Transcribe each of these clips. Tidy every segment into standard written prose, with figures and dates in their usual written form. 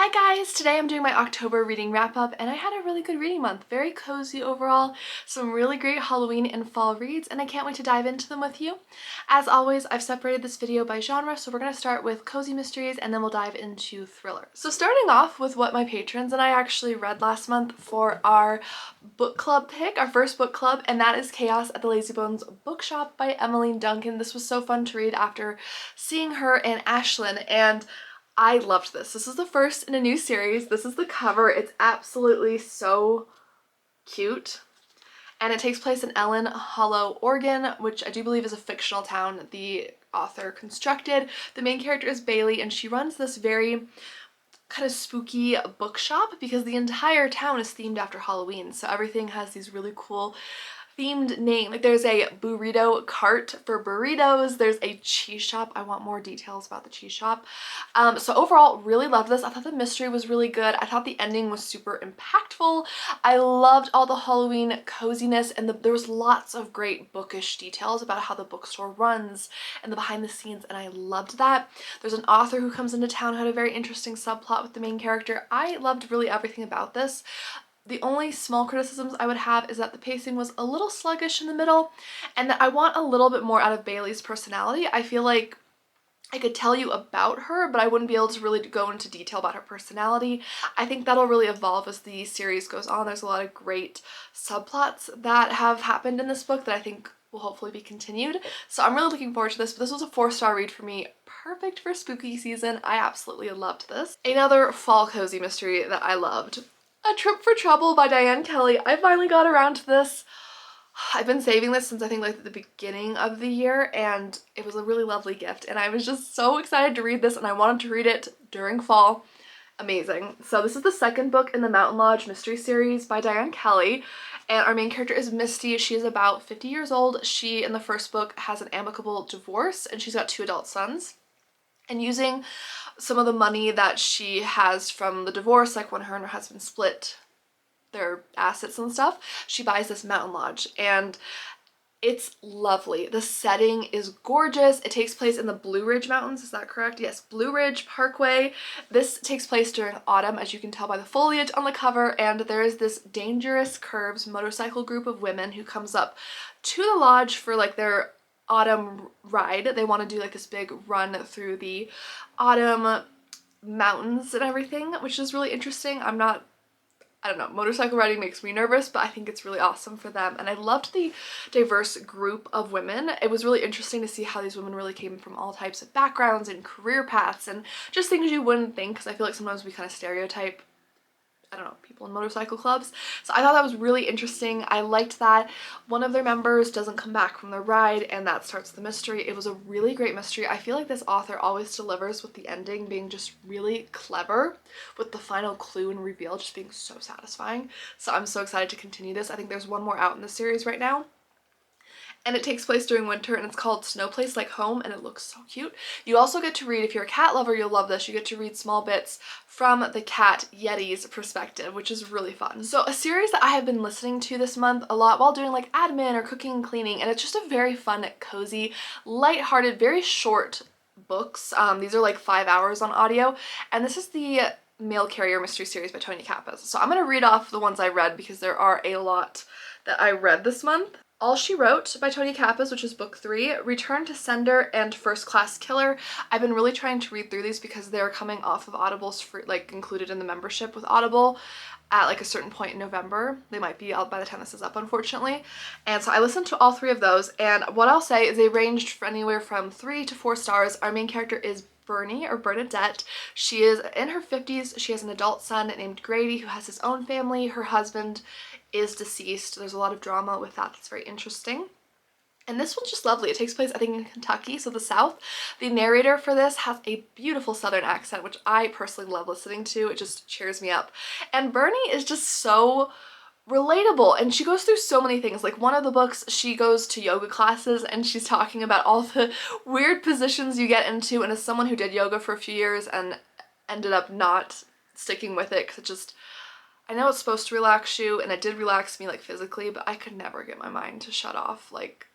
Hi guys! Today I'm doing my October reading wrap up and I had a really good reading month. Very cozy overall, some really great Halloween and fall reads, and I can't wait to dive into them with you. As always, I've separated this video by genre, so we're going to start with cozy mysteries and then we'll dive into thriller. So starting off with what my patrons and I actually read last month for our book club pick, our first book club, and that is Chaos at the Lazybones Bookshop by Emmeline Duncan. This was so fun to read after seeing her in Ashlyn, and I loved this. This is the first in a new series. This is the cover. It's absolutely so cute. And it takes place in Ellen Hollow, Oregon, which I do believe is a fictional town the author constructed. The main character is Bailey, and she runs this very kind of spooky bookshop because the entire town is themed after Halloween. So everything has these really cool themed name. Like there's a burrito cart for burritos, there's a cheese shop. I want more details about the cheese shop. So overall, really loved this. I thought the mystery was really good. I thought the ending was super impactful. I loved all the Halloween coziness, and there was lots of great bookish details about how the bookstore runs and the behind the scenes, and I loved that. There's an author who comes into town who had a very interesting subplot with the main character. I loved really everything about this. The only small criticisms I would have is that the pacing was a little sluggish in the middle, and that I want a little bit more out of Bailey's personality. I feel like I could tell you about her, but I wouldn't be able to really go into detail about her personality. I think that'll really evolve as the series goes on. There's a lot of great subplots that have happened in this book that I think will hopefully be continued. So I'm really looking forward to this, but this was a 4-star read for me. Perfect for spooky season. I absolutely loved this. Another fall cozy mystery that I loved. A Trip for Trouble by Diane Kelly. I finally got around to this. I've been saving this since I think like the beginning of the year, and it was a really lovely gift, and I was just so excited to read this, and I wanted to read it during fall. Amazing. So this is the second book in the Mountain Lodge mystery series by Diane Kelly, and our main character is Misty. She is about 50 years old. She, in the first book, has an amicable divorce, and she's got 2 adult sons. And using some of the money that she has from the divorce, like when her and her husband split their assets and stuff, she buys this mountain lodge, and it's lovely. The setting is gorgeous. It takes place in the Blue Ridge Mountains, is that correct? Yes, Blue Ridge Parkway. This takes place during autumn, as you can tell by the foliage on the cover, and there is this Dangerous Curves motorcycle group of women who comes up to the lodge for like their autumn ride. They want to do like this big run through the autumn mountains and everything, which is really interesting. I don't know, motorcycle riding makes me nervous, but I think it's really awesome for them. And I loved the diverse group of women. It was really interesting to see how these women really came from all types of backgrounds and career paths and just things you wouldn't think, because I feel like sometimes we kind of stereotype, I don't know, people in motorcycle clubs. So I thought that was really interesting. I liked that one of their members doesn't come back from the ride, and that starts the mystery. It was a really great mystery. I feel like this author always delivers with the ending being just really clever, with the final clue and reveal just being so satisfying. So I'm so excited to continue this. I think there's one more out in the series right now, and it takes place during winter, and it's called Snow Place Like Home, and it looks so cute. You also get to read, if you're a cat lover, you'll love this, you get to read small bits from the cat Yeti's perspective, which is really fun. So a series that I have been listening to this month a lot while doing like admin or cooking and cleaning, and it's just a very fun, cozy, lighthearted, very short books. These are like 5 hours on audio, and this is the Mail Carrier Mystery Series by Tony Kappas. So I'm gonna read off the ones I read because there are a lot that I read this month. All She Wrote by Tony Kappas, which is book 3, Return to Sender, and First Class Killer. I've been really trying to read through these because they're coming off of Audible's free, like included in the membership with Audible at like a certain point in November. They might be out by the time this is up, unfortunately. And so I listened to all 3 of those, and what I'll say is they ranged for anywhere from 3 to 4 stars. Our main character is Bernie, or Bernadette. She is in her 50s. She has an adult son named Grady who has his own family. Her husband is deceased. There's a lot of drama with that that's very interesting. And this one's just lovely. It takes place, I think, in Kentucky, so the South. The narrator for this has a beautiful Southern accent, which I personally love listening to. It just cheers me up. And Bernie is just so relatable, and she goes through so many things. Like one of the books, she goes to yoga classes and she's talking about all the weird positions you get into, and as someone who did yoga for a few years and ended up not sticking with it because it just, I know it's supposed to relax you, and it did relax me like physically, but I could never get my mind to shut off like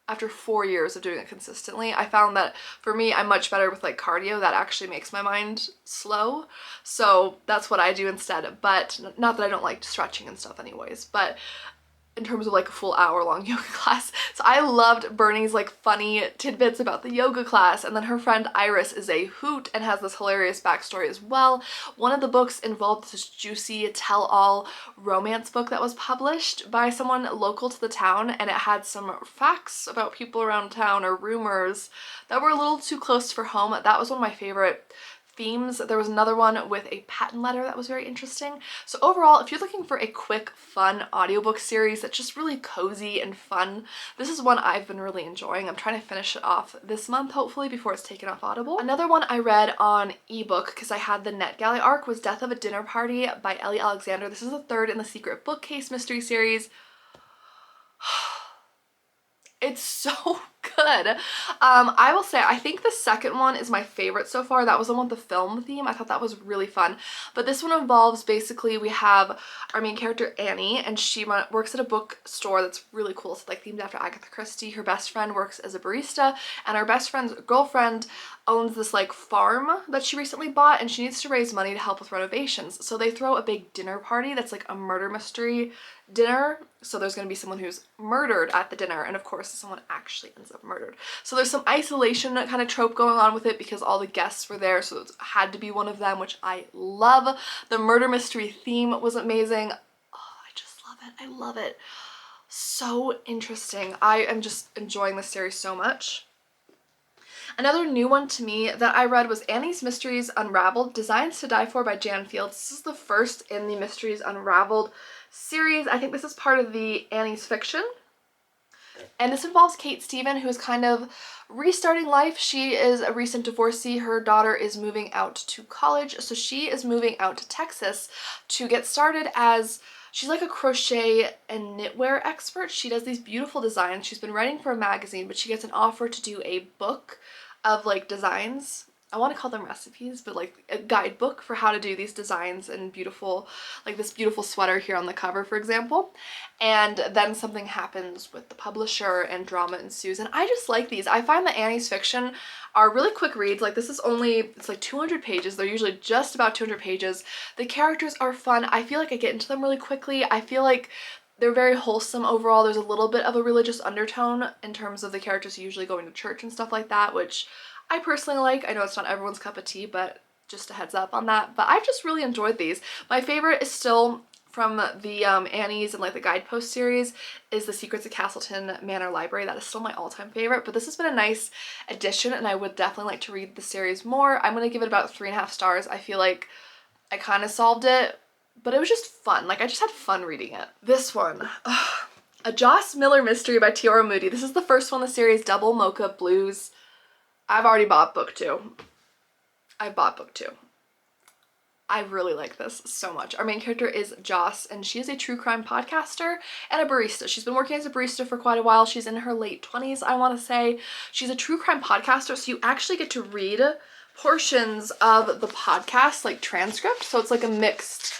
after 4 years of doing it consistently. I found that for me, I'm much better with like cardio. That actually makes my mind slow. So that's what I do instead. But not that I don't like stretching and stuff anyways, but in terms of like a full hour-long yoga class. So I loved Bernie's like funny tidbits about the yoga class, and then her friend Iris is a hoot and has this hilarious backstory as well. One of the books involved this juicy tell-all romance book that was published by someone local to the town, and it had some facts about people around town or rumors that were a little too close for home. That was one of my favorite themes. There was another one with a patent letter that was very interesting. So overall, if you're looking for a quick, fun audiobook series that's just really cozy and fun, this is one I've been really enjoying. I'm trying to finish it off this month, hopefully, before it's taken off Audible. Another one I read on ebook, because I had the NetGalley arc, was Death of a Dinner Party by Ellie Alexander. This is the third in the Secret Bookcase mystery series. It's so good. I will say, I think the second one is my favorite so far. That was the one with the film theme. I thought that was really fun. But this one involves, basically, we have our main character, Annie, and she works at a bookstore that's really cool. It's like themed after Agatha Christie. Her best friend works as a barista, and our best friend's girlfriend owns this like farm that she recently bought, and she needs to raise money to help with renovations. So they throw a big dinner party that's like a murder mystery dinner. So there's going to be someone who's murdered at the dinner, and of course someone actually ends up murdered. So there's some isolation kind of trope going on with it because all the guests were there, so it had to be one of them, which I love. The murder mystery theme was amazing. Oh, I just love it. I love it. So interesting. I am just enjoying this series so much. Another new one to me that I read was Annie's Mysteries Unraveled, Designs to Die For by Jan Fields. This is the first in the Mysteries Unraveled series. I think this is part of the Annie's fiction. And this involves Kate Stephen, who is kind of restarting life. She is a recent divorcee. Her daughter is moving out to college, so she is moving out to Texas to get started as... She's like a crochet and knitwear expert. She does these beautiful designs. She's been writing for a magazine, but she gets an offer to do a book of like designs. I want to call them recipes, but like a guidebook for how to do these designs and beautiful, like this beautiful sweater here on the cover, for example. And then something happens with the publisher and drama ensues. And I just like these. I find that Annie's fiction are really quick reads. Like this is only, it's like 200 pages. They're usually just about 200 pages. The characters are fun. I feel like I get into them really quickly. I feel like they're very wholesome overall. There's a little bit of a religious undertone in terms of the characters usually going to church and stuff like that, which I personally like. I know it's not everyone's cup of tea, but just a heads up on that. But I've just really enjoyed these. My favorite is still from the Annie's and like the Guidepost series is The Secrets of Castleton Manor Library. That is still my all-time favorite, but this has been a nice addition and I would definitely like to read the series more. I'm gonna give it about 3.5 stars. I feel like I kind of solved it, but it was just fun. Like I just had fun reading it. This one, A Joss Miller Mystery by Tiora Moody. This is the first one in the series, Double Mocha Blues. I've already bought book 2. I bought book 2. I really like this so much. Our main character is Joss, and she is a true crime podcaster and a barista. She's been working as a barista for quite a while. She's in her late 20s, I want to say. She's a true crime podcaster, so you actually get to read portions of the podcast, like transcript. So it's like a mixed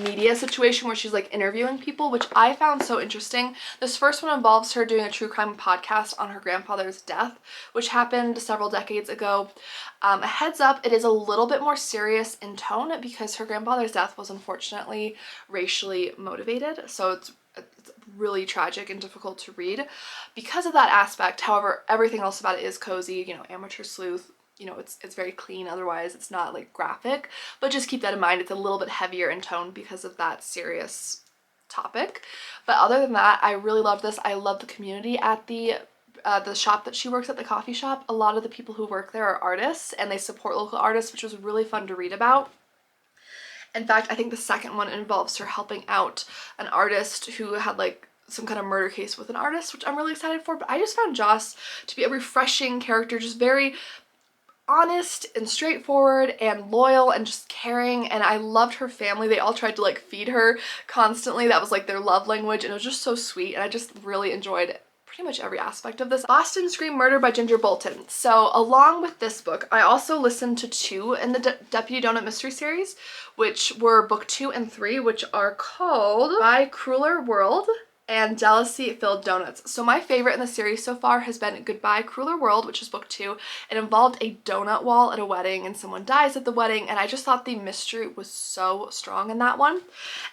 media situation where she's like interviewing people, which I found so interesting. This first one involves her doing a true crime podcast on her grandfather's death, which happened several decades ago. A heads up, it is a little bit more serious in tone because her grandfather's death was unfortunately racially motivated, so it's really tragic and difficult to read because of that aspect. However, everything else about it is cozy, you know, amateur sleuth. You know, it's very clean, otherwise it's not like graphic, but just keep that in mind. It's a little bit heavier in tone because of that serious topic. But other than that, I really love this. I love the community at the shop that she works at, the coffee shop. A lot of the people who work there are artists and they support local artists, which was really fun to read about. In fact, I think the second one involves her helping out an artist who had like some kind of murder case with an artist, which I'm really excited for. But I just found Joss to be a refreshing character, just very honest and straightforward and loyal and just caring, and I loved her family. They all tried to like feed her constantly. That was like their love language, and it was just so sweet, and I just really enjoyed pretty much every aspect of this. Boston Scream Murder by Ginger Bolton. So along with this book, I also listened to 2 in the Deputy Donut Mystery series, which were book 2 and 3, which are called By Crueler World and Jealousy-Filled Donuts. So my favorite in the series so far has been Goodbye Crueler World, which is book 2. It involved a donut wall at a wedding and someone dies at the wedding, and I just thought the mystery was so strong in that one.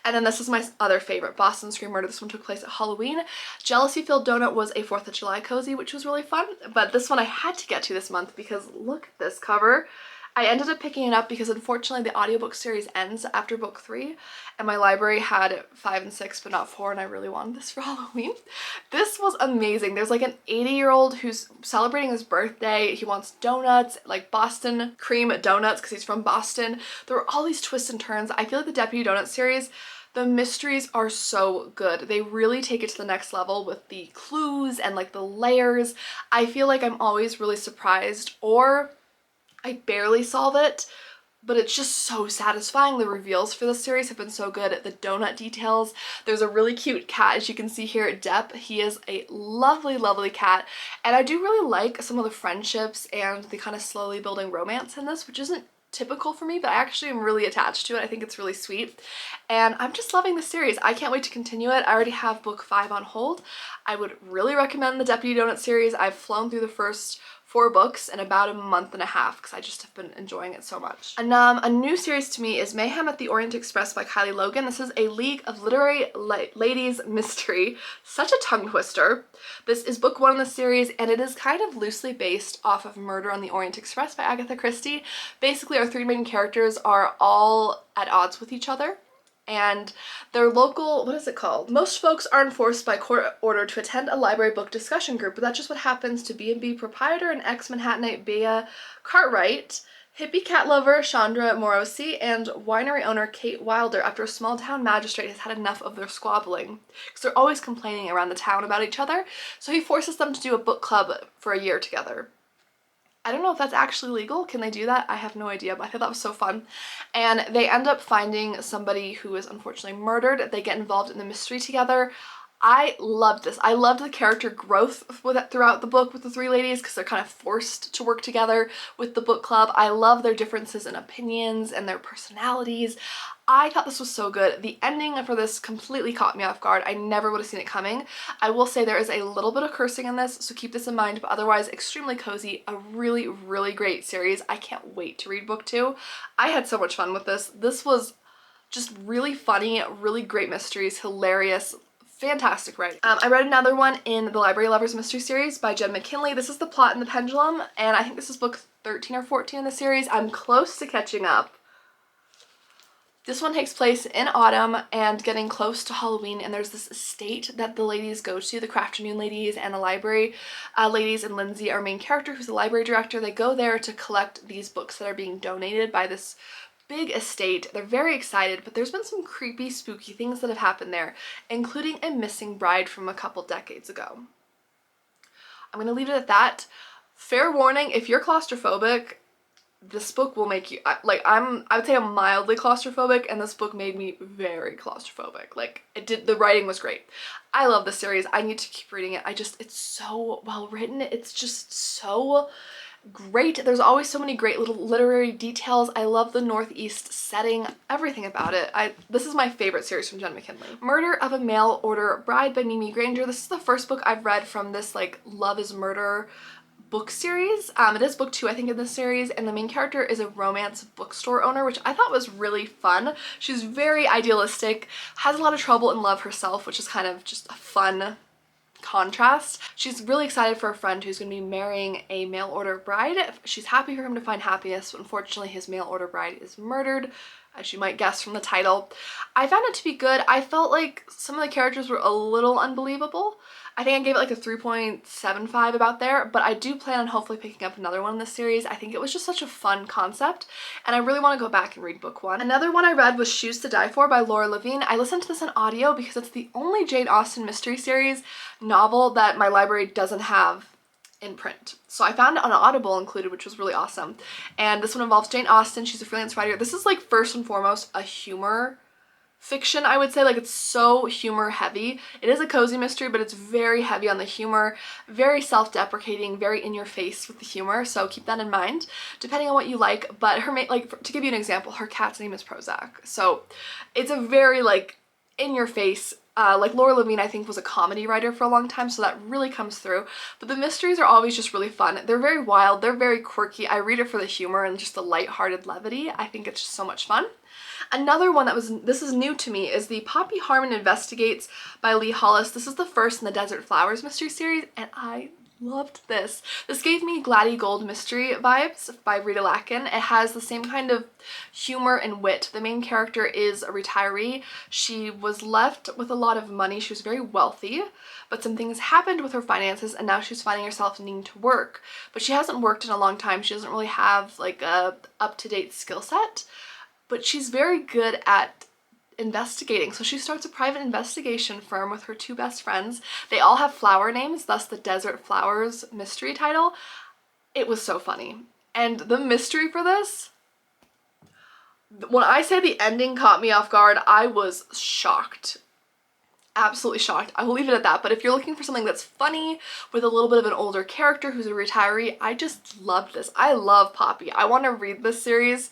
And then this is my other favorite, Boston Scream Murder. This one took place at Halloween. Jealousy-Filled Donut was a 4th of July cozy, which was really fun, but this one I had to get to this month because look at this cover. I ended up picking it up because unfortunately the audiobook series ends after book 3 and my library had 5 and 6 but not 4, and I really wanted this for Halloween. This was amazing. There's like an 80-year-old who's celebrating his birthday. He wants donuts, like Boston cream donuts because he's from Boston. There were all these twists and turns. I feel like the Deputy Donut series, the mysteries are so good. They really take it to the next level with the clues and like the layers. I feel like I'm always really surprised, or I barely solve it, but it's just so satisfying. The reveals for this series have been so good. The donut details. There's a really cute cat, as you can see here, Depp. He is a lovely, lovely cat, and I do really like some of the friendships and the kind of slowly building romance in this, which isn't typical for me, but I actually am really attached to it. I think it's really sweet, and I'm just loving the series. I can't wait to continue it. I already have book 5 on hold. I would really recommend the Deputy Donut series. I've flown through the first 4 books in about a month and a half because I just have been enjoying it so much. And a new series to me is Mayhem at the Orient Express by Kylie Logan. This is a League of Literary Ladies mystery. Such a tongue twister. This is book 1 in the series, and it is kind of loosely based off of Murder on the Orient Express by Agatha Christie. Basically, our 3 main characters are all at odds with each other, and their local, what is it called? Most folks are enforced by court order to attend a library book discussion group, but that's just what happens to B&B proprietor and ex-Manhattanite Bea Cartwright, hippie cat lover Chandra Morosi, and winery owner Kate Wilder after a small town magistrate has had enough of their squabbling. Because they're always complaining around the town about each other, so he forces them to do a book club for a year together. I don't know if that's actually legal. Can they do that? I have no idea, but I thought that was so fun. And they end up finding somebody who is unfortunately murdered. They get involved in the mystery together. I loved this. I loved the character growth throughout the book with the 3 ladies because they're kind of forced to work together with the book club. I love their differences in opinions and their personalities. I thought this was so good. The ending for this completely caught me off guard. I never would have seen it coming. I will say there is a little bit of cursing in this, so keep this in mind, but otherwise extremely cozy. A really, really great series. I can't wait to read book 2. I had so much fun with this. This was just really funny, really great mysteries, hilarious, fantastic writing. I read another one in the Library Lovers Mystery Series by Jen McKinley. This is The Plot and the Pendulum, and I think this is book 13 or 14 in the series. I'm close to catching up. This one takes place in autumn and getting close to Halloween, and there's this estate that the ladies go to, the Crafternoon ladies and the library ladies, and Lindsay, our main character, who's the library director. They go there to collect these books that are being donated by this big estate. They're very excited, but there's been some creepy, spooky things that have happened there, including a missing bride from a couple decades ago. I'm gonna leave it at that. Fair warning, if you're claustrophobic, this book will make you, I would say I'm mildly claustrophobic, and this book made me very claustrophobic. Like, the writing was great. I love this series. I need to keep reading it. It's so well written. It's just so great. There's always so many great little literary details. I love the Northeast setting, everything about it. This is my favorite series from Jen McKinley. Murder of a Mail Order Bride by Mimi Granger. This is the first book I've read from this like Love is Murder book series. It is book 2, I think, in this series, and the main character is a romance bookstore owner, which I thought was really fun. She's very idealistic, has a lot of trouble in love herself, which is kind of just a fun contrast. She's really excited for a friend who's going to be marrying a mail order bride. She's happy for him to find happiness, but unfortunately his mail order bride is murdered, as you might guess from the title. I found it to be good. I felt like some of the characters were a little unbelievable. I think I gave it like a 3.75 about there, but I do plan on hopefully picking up another one in this series. I think it was just such a fun concept, and I really want to go back and read book 1. Another one I read was Shoes to Die For by Laura Levine. I listened to this in audio because it's the only Jane Austen mystery series novel that my library doesn't have in print. So I found it on Audible included, which was really awesome. And this one involves Jane Austen. She's a freelance writer. This is like first and foremost a humor fiction, I would say. Like, it's so humor heavy. It is a cozy mystery, but it's very heavy on the humor, very self-deprecating, very in your face with the humor, so keep that in mind depending on what you like. But her to give you an example, her cat's name is Prozac, so it's a very like in your face Like Laura Levine, I think, was a comedy writer for a long time, so that really comes through. But the mysteries are always just really fun. They're very wild, they're very quirky. I read it for the humor and just the lighthearted levity. I think it's just so much fun. Another one this is new to me, is the Poppy Harmon Investigates by Lee Hollis. This is the first in the Desert Flowers mystery series, and I loved this. This gave me Gladys Gold mystery vibes by Rita Lacken. It has the same kind of humor and wit. The main character is a retiree. She was left with a lot of money. She was very wealthy, but some things happened with her finances and now she's finding herself needing to work. But she hasn't worked in a long time. She doesn't really have like a up-to-date skill set, but she's very good at investigating. So she starts a private investigation firm with her two best friends. They all have flower names, thus the Desert Flowers mystery title. It was so funny. And the mystery for this, when I say the ending caught me off guard, I was shocked. Absolutely shocked. I will leave it at that. But if you're looking for something that's funny with a little bit of an older character who's a retiree, I just loved this. I love Poppy. I want to read this series.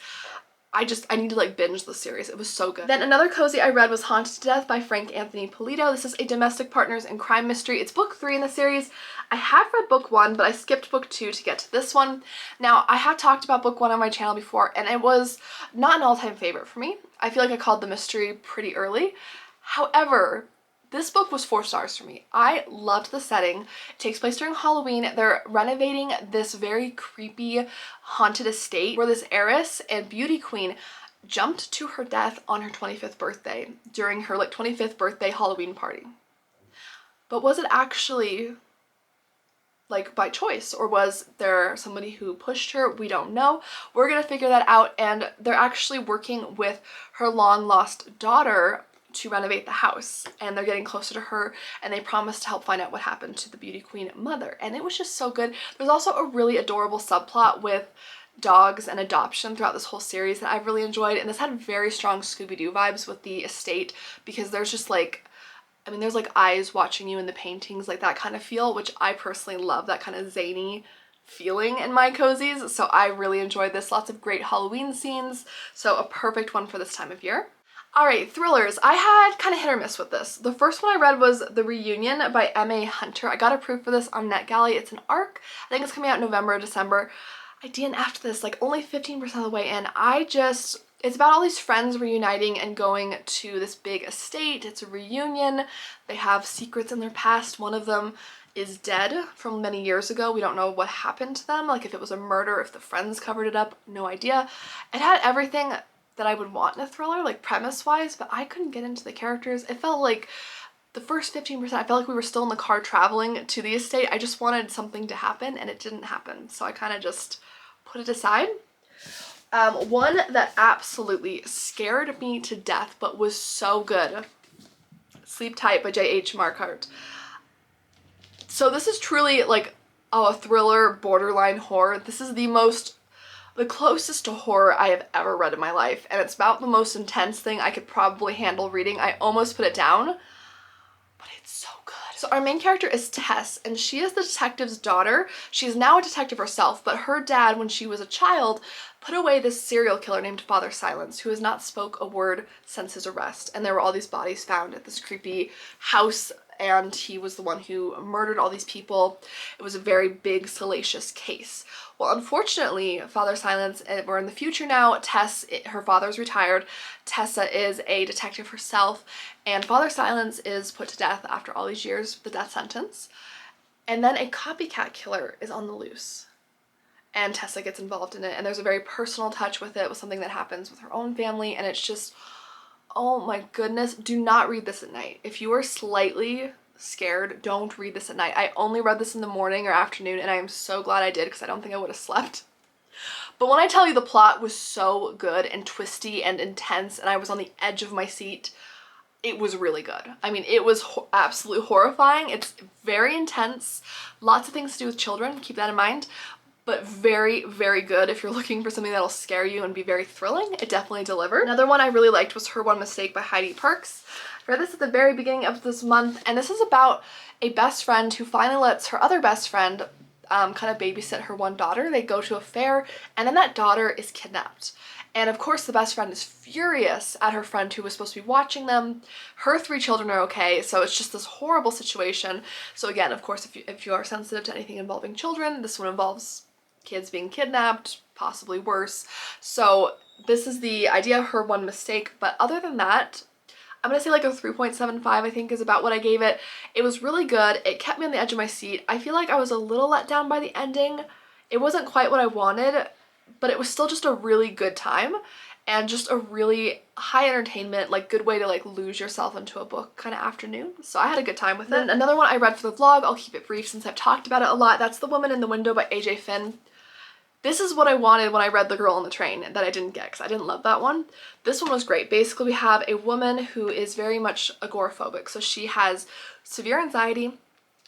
I need to like binge the series. It was so good. Then another cozy I read was Haunted to Death by Frank Anthony Polito. This is a domestic partners in crime mystery. It's book 3 in the series. I have read book 1, but I skipped book 2 to get to this one. Now, I have talked about book 1 on my channel before, and it was not an all-time favorite for me. I feel like I called the mystery pretty early. However, this book was 4 stars for me. I loved the setting. It takes place during Halloween. They're renovating this very creepy haunted estate where this heiress and beauty queen jumped to her death on her 25th birthday during her like 25th birthday Halloween party. But was it actually like by choice, or was there somebody who pushed her? We don't know. We're gonna figure that out, and they're actually working with her long lost daughter to renovate the house, and they're getting closer to her, and they promise to help find out what happened to the beauty queen mother. And it was just so good. There's also a really adorable subplot with dogs and adoption throughout this whole series that I've really enjoyed, and this had very strong Scooby-Doo vibes with the estate, because there's just like, I mean, there's like eyes watching you in the paintings, like that kind of feel, which I personally love, that kind of zany feeling in my cozies. So I really enjoyed this. Lots of great Halloween scenes, so a perfect one for this time of year. Alright, thrillers. I had kind of hit or miss with this. The first one I read was The Reunion by M.A. Hunter. I got approved for this on NetGalley. It's an ARC. I think it's coming out in November or December. I DNF'd this like only 15% of the way in. It's about all these friends reuniting and going to this big estate. It's a reunion. They have secrets in their past. One of them is dead from many years ago. We don't know what happened to them, like if it was a murder, if the friends covered it up, no idea. It had everything that I would want in a thriller, like premise-wise, but I couldn't get into the characters. It felt like the first 15%, I felt like we were still in the car traveling to the estate. I just wanted something to happen, and it didn't happen, so I kind of just put it aside. One that absolutely scared me to death, but was so good, Sleep Tight by J.H. Marquardt. So this is truly like a thriller, borderline horror. This is the closest to horror I have ever read in my life, and it's about the most intense thing I could probably handle reading. I almost put it down, but it's so good. So our main character is Tess, and she is the detective's daughter. She's now a detective herself, but her dad, when she was a child, put away this serial killer named Father Silence, who has not spoke a word since his arrest, and there were all these bodies found at this creepy house, and he was the one who murdered all these people. It was a very big, salacious case. Well, unfortunately, Father Silence, we're in the future now. Tess, her father's retired. Tessa is a detective herself, and Father Silence is put to death after all these years, the death sentence. And then a copycat killer is on the loose, and Tessa gets involved in it, and there's a very personal touch with it, with something that happens with her own family, and it's just, oh my goodness. Do not read this at night. If you are slightly scared, don't read this at night. I only read this in the morning or afternoon, and I am so glad I did, because I don't think I would have slept. But when I tell you the plot was so good and twisty and intense, and I was on the edge of my seat, it was really good. I mean, it was absolutely horrifying. It's very intense. Lots of things to do with children, keep that in mind. But very, very good if you're looking for something that'll scare you and be very thrilling. It definitely delivered. Another one I really liked was Her One Mistake by Heidi Perks. I read this at the very beginning of this month, and this is about a best friend who finally lets her other best friend kind of babysit her one daughter. They go to a fair, and then that daughter is kidnapped. And of course the best friend is furious at her friend who was supposed to be watching them. Her 3 children are okay, so it's just this horrible situation. So again, of course, if you are sensitive to anything involving children, this one involves kids being kidnapped, possibly worse. So this is the idea of her one mistake, but other than that, I'm gonna say like a 3.75 I think is about what I gave it. It was really good. It kept me on the edge of my seat. I feel like I was a little let down by the ending. It wasn't quite what I wanted, but it was still just a really good time and just a really high entertainment, like good way to like lose yourself into a book kind of afternoon. So I had a good time with it. Then another one I read for the vlog, I'll keep it brief since I've talked about it a lot. That's The Woman in the Window by AJ Finn. This is what I wanted when I read The Girl on the Train that I didn't get because I didn't love that one. This one was great. Basically, we have a woman who is very much agoraphobic. So she has severe anxiety.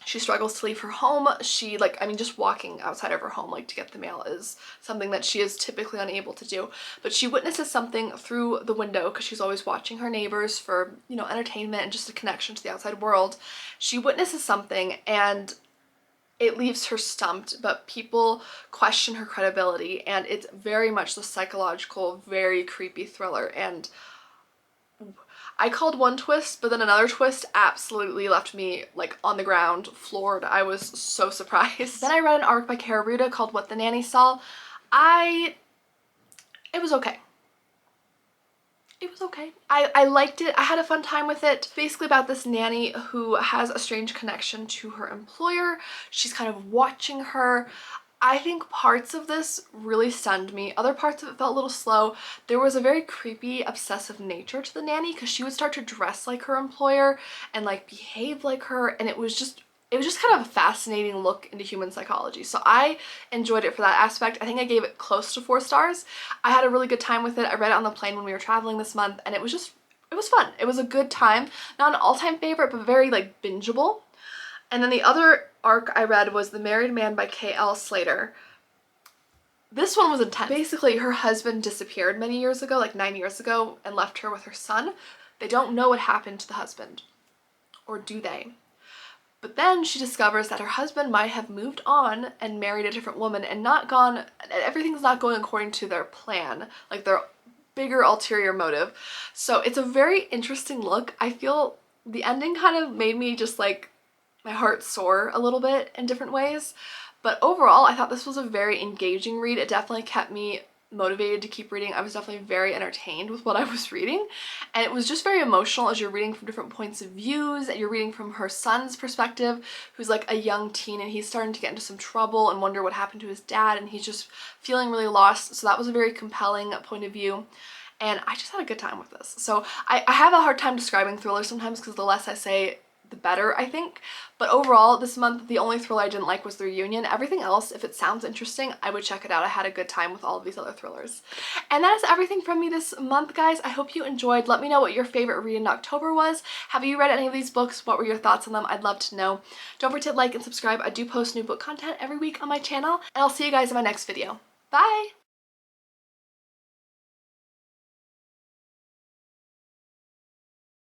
She struggles to leave her home. She just walking outside of her home like to get the mail is something that she is typically unable to do. But she witnesses something through the window because she's always watching her neighbors for, entertainment and just a connection to the outside world. She witnesses something and it leaves her stumped, but people question her credibility, and it's very much the psychological, very creepy thriller. And I called one twist, but then another twist absolutely left me like on the ground, floored. I was so surprised. Then I read an arc by Kara Ruda called What the Nanny Saw. It was okay. It was okay. I liked it. I had a fun time with it. Basically about this nanny who has a strange connection to her employer. She's kind of watching her. I think parts of this really stunned me. Other parts of it felt a little slow. There was a very creepy, obsessive nature to the nanny because she would start to dress like her employer and like behave like her, and it was just kind of a fascinating look into human psychology. So I enjoyed it for that aspect. I think I gave it close to 4 stars. I had a really good time with it. I read it on the plane when we were traveling this month, and it was fun. It was a good time. Not an all-time favorite, but very like bingeable. And then the other arc I read was The Married Man by K.L. Slater. This one was intense. Basically, her husband disappeared many years ago, like 9 years ago, and left her with her son. They don't know what happened to the husband. Or do they? But then she discovers that her husband might have moved on and married a different woman and everything's not going according to their plan, like their bigger ulterior motive. So it's a very interesting look. I feel the ending kind of made me just like my heart soar a little bit in different ways. But overall, I thought this was a very engaging read. It definitely kept me motivated to keep reading. I was definitely very entertained with what I was reading, and it was just very emotional as you're reading from different points of views, and you're reading from her son's perspective, who's like a young teen and he's starting to get into some trouble and wonder what happened to his dad, and he's just feeling really lost. So that was a very compelling point of view, and I just had a good time with this. So I have a hard time describing thrillers sometimes because the less I say, the better, I think. But overall, this month, the only thriller I didn't like was The Reunion. Everything else, if it sounds interesting, I would check it out. I had a good time with all of these other thrillers. And that is everything from me this month, guys. I hope you enjoyed. Let me know what your favorite read in October was. Have you read any of these books? What were your thoughts on them? I'd love to know. Don't forget to like and subscribe. I do post new book content every week on my channel, and I'll see you guys in my next video. Bye!